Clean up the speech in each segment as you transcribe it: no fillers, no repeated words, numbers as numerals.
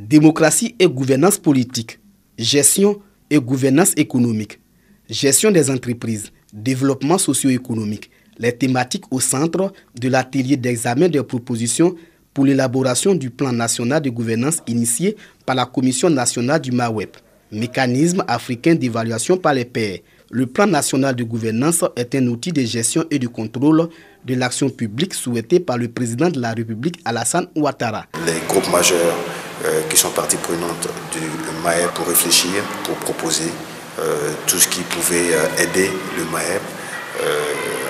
Démocratie et gouvernance politique, gestion et gouvernance économique, gestion des entreprises, développement socio-économique, les thématiques au centre de l'atelier d'examen des propositions pour l'élaboration du plan national de gouvernance initié par la Commission nationale du MAWEP, mécanisme africain d'évaluation par les pairs. Le plan national de gouvernance est un outil de gestion et de contrôle de l'action publique souhaité par le président de la République Alassane Ouattara. Les groupes majeurs qui sont partie prenante du MAEP pour réfléchir, pour proposer tout ce qui pouvait aider le MAEP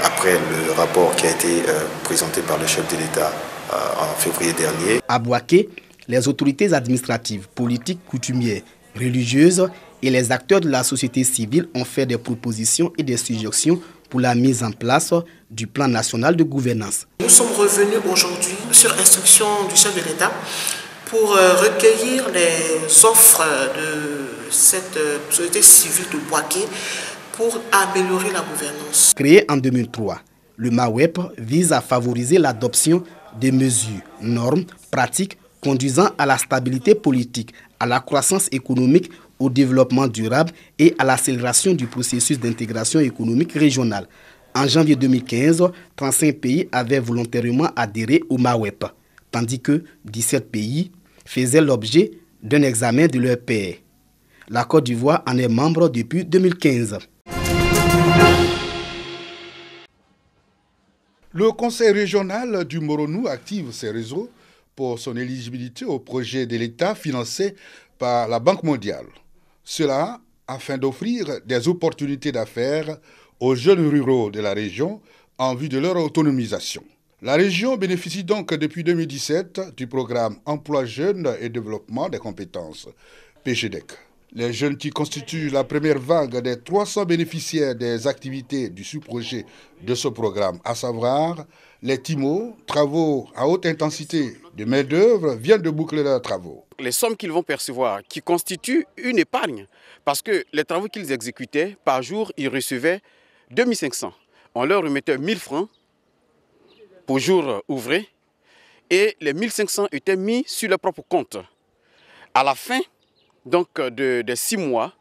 après le rapport qui a été présenté par le chef de l'État en février dernier. À Bouaké, les autorités administratives, politiques, coutumières, religieuses et les acteurs de la société civile ont fait des propositions et des suggestions pour la mise en place du plan national de gouvernance. Nous sommes revenus aujourd'hui sur instruction du chef de l'État pour recueillir les offres de cette société civile de Bouaké pour améliorer la gouvernance. Créé en 2003, le MAWEP vise à favoriser l'adoption des mesures, normes, pratiques conduisant à la stabilité politique, à la croissance économique, au développement durable et à l'accélération du processus d'intégration économique régionale. En janvier 2015, 35 pays avaient volontairement adhéré au MAWEP, tandis que 17 pays faisaient l'objet d'un examen de leur pairs. La Côte d'Ivoire en est membre depuis 2015. Le Conseil régional du Moronou active ses réseaux pour son éligibilité au projet de l'État financé par la Banque mondiale. Cela afin d'offrir des opportunités d'affaires aux jeunes ruraux de la région en vue de leur autonomisation. La région bénéficie donc depuis 2017 du programme Emploi Jeunes et Développement des compétences, PGDEC. Les jeunes qui constituent la première vague des 300 bénéficiaires des activités du sous-projet de ce programme, à savoir les TIMO, travaux à haute intensité de main-d'œuvre, viennent de boucler leurs travaux. Les sommes qu'ils vont percevoir, qui constituent une épargne, parce que les travaux qu'ils exécutaient, par jour, ils recevaient 2500. On leur remettait 1000 francs pour jour ouvré, et les 1500 étaient mis sur leur propre compte. À la fin donc, de 6 mois,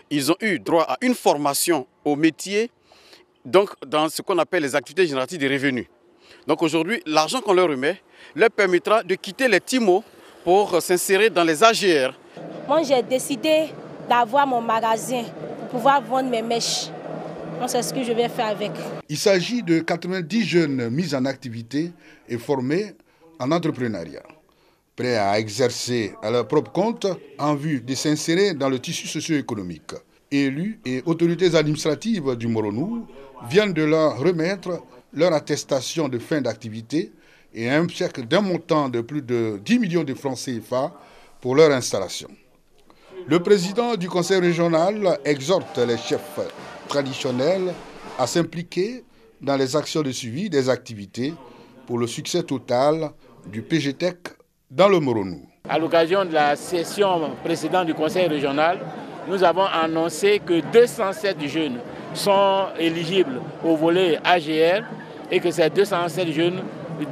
ils ont eu droit à une formation au métier, donc dans ce qu'on appelle les activités génératives de revenus. Donc aujourd'hui, l'argent qu'on leur remet leur permettra de quitter les TIMO pour s'insérer dans les AGR. Moi, j'ai décidé d'avoir mon magasin pour pouvoir vendre mes mèches. C'est ce que je vais faire avec. Il s'agit de 90 jeunes mis en activité et formés en entrepreneuriat, prêts à exercer à leur propre compte en vue de s'insérer dans le tissu socio-économique. Élus et autorités administratives du Moronou viennent de leur remettre leur attestation de fin d'activité et un chèque d'un montant de plus de 10 millions de francs CFA pour leur installation. Le président du conseil régional exhorte les chefs traditionnels à s'impliquer dans les actions de suivi des activités pour le succès total du PGTEC dans le Moronou. À l'occasion de la session précédente du conseil régional, nous avons annoncé que 207 jeunes sont éligibles au volet AGR et que ces 207 jeunes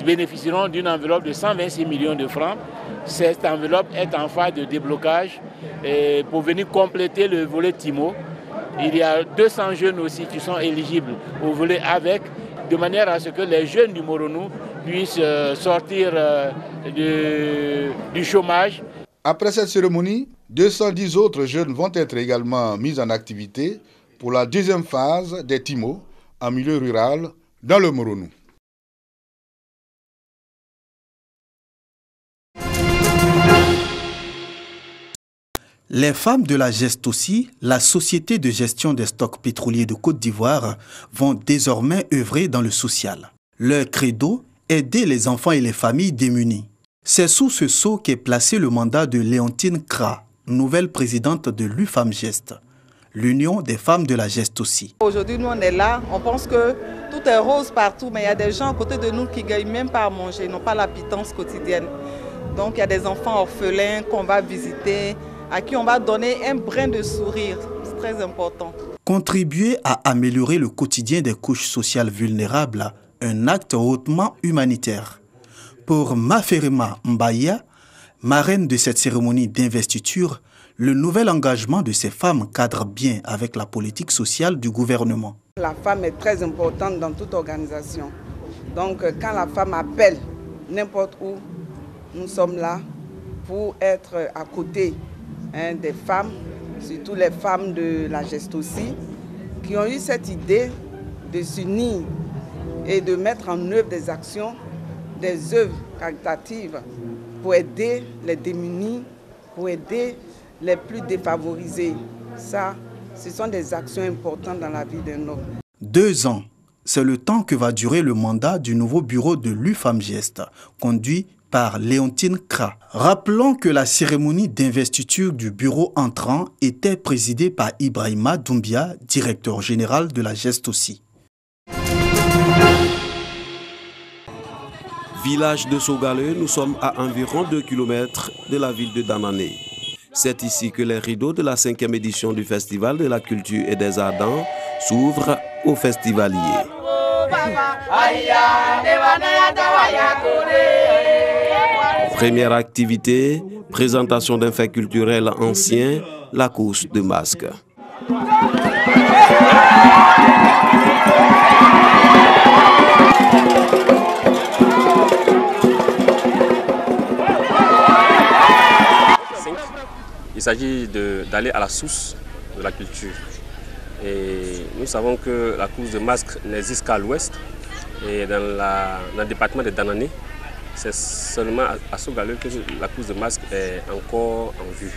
bénéficieront d'une enveloppe de 126 millions de francs. Cette enveloppe est en phase de déblocage pour venir compléter le volet TIMO. Il y a 200 jeunes aussi qui sont éligibles au volet AVEC, de manière à ce que les jeunes du Moronou puissent sortir du chômage. Après cette cérémonie, 210 autres jeunes vont être également mis en activité pour la deuxième phase des TIMO en milieu rural dans le Moronou. Les femmes de la Gestossi, la société de gestion des stocks pétroliers de Côte d'Ivoire, vont désormais œuvrer dans le social. Leur credo, aider les enfants et les familles démunies. C'est sous ce sceau qu'est placé le mandat de Léontine Kra, nouvelle présidente de l'UFAM-Gest, l'Union des femmes de la Gestossi. Aujourd'hui, nous on est là, on pense que tout est rose partout, mais il y a des gens à côté de nous qui ne gagnent même pas à manger, n'ont pas la pitance quotidienne. Donc il y a des enfants orphelins qu'on va visiter, à qui on va donner un brin de sourire. C'est très important. Contribuer à améliorer le quotidien des couches sociales vulnérables, un acte hautement humanitaire. Pour Maferema Mbaya, Marraine de cette cérémonie d'investiture, le nouvel engagement de ces femmes cadre bien avec la politique sociale du gouvernement. La femme est très importante dans toute organisation. Donc quand la femme appelle n'importe où, nous sommes là pour être à côté des femmes, surtout les femmes de la Gestossi, qui ont eu cette idée de s'unir et de mettre en œuvre des actions, des œuvres caritatives pour aider les démunis, pour aider les plus défavorisés. Ça, ce sont des actions importantes dans la vie d'un homme. 2 ans, c'est le temps que va durer le mandat du nouveau bureau de l'UFAMGEST, conduit par Léontine Kra. Rappelons que la cérémonie d'investiture du bureau entrant était présidée par Ibrahima Doumbia, directeur général de la Gestossi. Village de Sogale, nous sommes à environ 2 km de la ville de Danané. C'est ici que les rideaux de la 5e édition du Festival de la Culture et des Ardents s'ouvrent aux festivaliers. Première activité, présentation d'un fait culturel ancien, la course de masques. Il s'agit d'aller à la source de la culture. Et nous savons que la course de masques n'existe qu'à l'ouest. Et dans le département de Danané, c'est seulement à Sogale que la course de masques est encore en vue.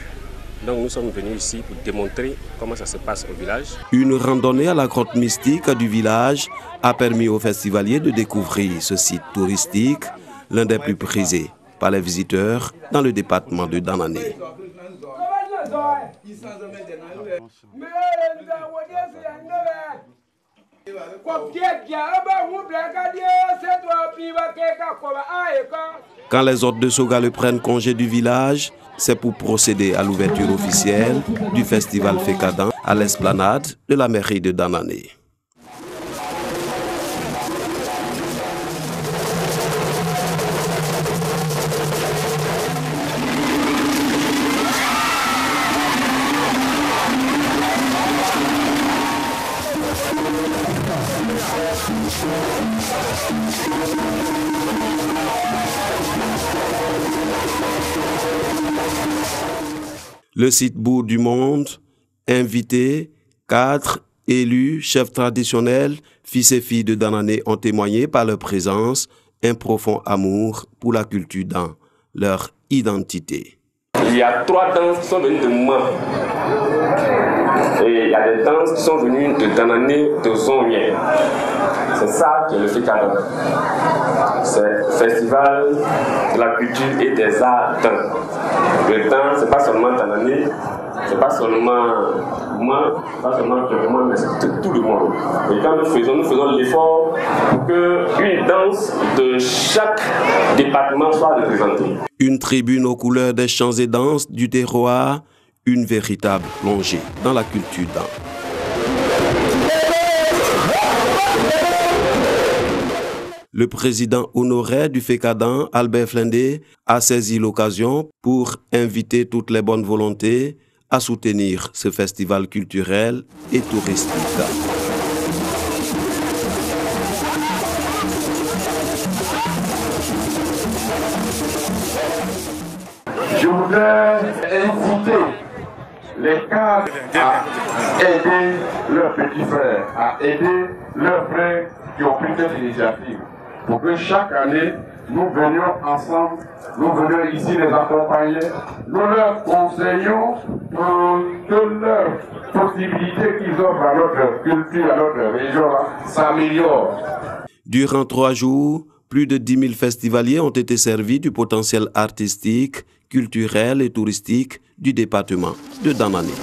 Donc nous sommes venus ici pour démontrer comment ça se passe au village. Une randonnée à la grotte mystique du village a permis aux festivaliers de découvrir ce site touristique, l'un des plus prisés par les visiteurs dans le département de Danané. Quand les hôtes de Sogale prennent congé du village, c'est pour procéder à l'ouverture officielle du festival Fécadan à l'esplanade de la mairie de Danané. Le site bout du monde, invités, cadres, élus, chefs traditionnels, fils et filles de Danané ont témoigné par leur présence un profond amour pour la culture dans leur identité. Il y a 3 danses qui sont venues de moi. Et il y a des danses qui sont venues de Danané, de Zonien. C'est ça qui est le Fécadan. C'est le festival de la culture et des arts. Le temps, c'est pas seulement Danané, c'est pas seulement moi, pas seulement moi, mais c'est tout le monde. Et quand nous faisons l'effort pour qu'une danse de chaque département soit représentée. Une tribune aux couleurs des chants et danses du terroir, une véritable plongée dans la culture d'An. Le président honoraire du Fécadan, Albert Flindé, a saisi l'occasion pour inviter toutes les bonnes volontés à soutenir ce festival culturel et touristique. Je voudrais inciter les cadres à aider leurs petits frères, à aider leurs frères qui ont pris cette initiative. Pour que chaque année, nous venions ensemble, nous venions ici les accompagner, nous leur conseillons pour que leurs possibilités qu'ils offrent à notre culture, à notre région s'améliorent. Durant 3 jours, plus de 10 000 festivaliers ont été servis du potentiel artistique, culturel et touristique du département de Danané.